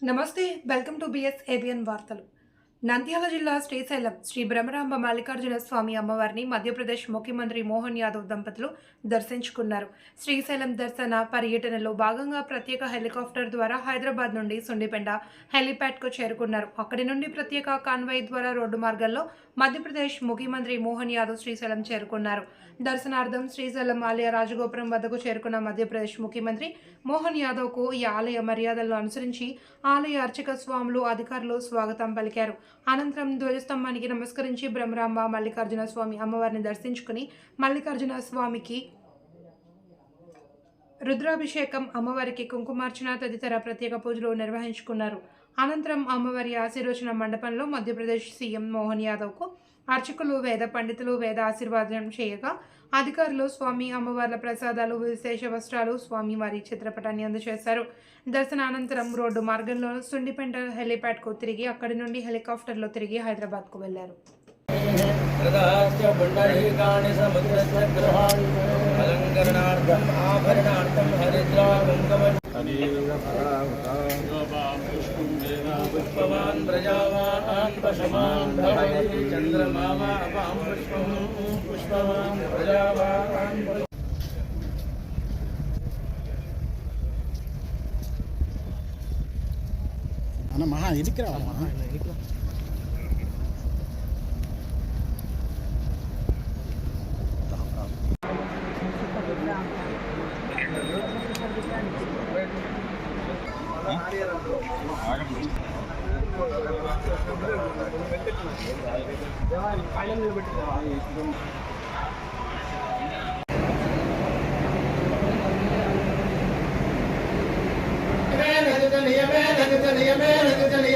నమస్తే welcome to BS ABN వార్తలు. నంద్యాల జిల్లా శ్రీశైలం శ్రీ బ్రహ్మరాంబ మల్లికార్జున స్వామి అమ్మవారిని మధ్యప్రదేశ్ ముఖ్యమంత్రి మోహన్ యాదవ్ దంపతులు దర్శించుకున్నారు. శ్రీశైలం దర్శన పర్యటనలో భాగంగా ప్రత్యేక హెలికాప్టర్ ద్వారా హైదరాబాద్ నుండి సుండిపెండ హెలిప్యాడ్కు చేరుకున్నారు. అక్కడి నుండి ప్రత్యేక కాన్వాయ్ ద్వారా రోడ్డు మార్గంలో మధ్యప్రదేశ్ ముఖ్యమంత్రి మోహన్ యాదవ్ శ్రీశైలం చేరుకున్నారు. దర్శనార్థం శ్రీశైలం ఆలయ రాజగోపురం వద్దకు చేరుకున్న మధ్యప్రదేశ్ ముఖ్యమంత్రి మోహన్ యాదవ్కు ఈ ఆలయ మర్యాదలను అనుసరించి ఆలయ అర్చక స్వాములు అధికారులు స్వాగతం పలికారు. అనంతరం ధ్వజస్తంభానికి నమస్కరించి బ్రహ్మరాంబ మల్లికార్జున స్వామి అమ్మవారిని దర్శించుకుని మల్లికార్జున స్వామికి రుద్రాభిషేకం, అమ్మవారికి కుంకుమార్చన తదితర ప్రత్యేక పూజలు నిర్వహించుకున్నారు. అనంతరం అమ్మవారి ఆశీర్వచన మండపంలో మధ్యప్రదేశ్ సీఎం మోహన్ యాదవ్కు అర్చకులు, వేద పండితులు వేద ఆశీర్వాదం చేయగా అధికారులు స్వామి అమ్మవార్ల ప్రసాదాలు, విశేష వస్త్రాలు, స్వామి వారి చిత్రపటాన్ని అందజేశారు. దర్శనానంతరం రోడ్డు మార్గంలో సుండిపెంట హెలిప్యాడ్కు తిరిగి అక్కడి నుండి హెలికాప్టర్లో తిరిగి హైదరాబాద్కు వెళ్లారు. पुष्पवान् प्रजावान् पशुमान् भवति चन्द्रमा वापां पुष्पं पुष्पवान् प्रजावान् అన్న మహా ఎదికి రా మహా నియమే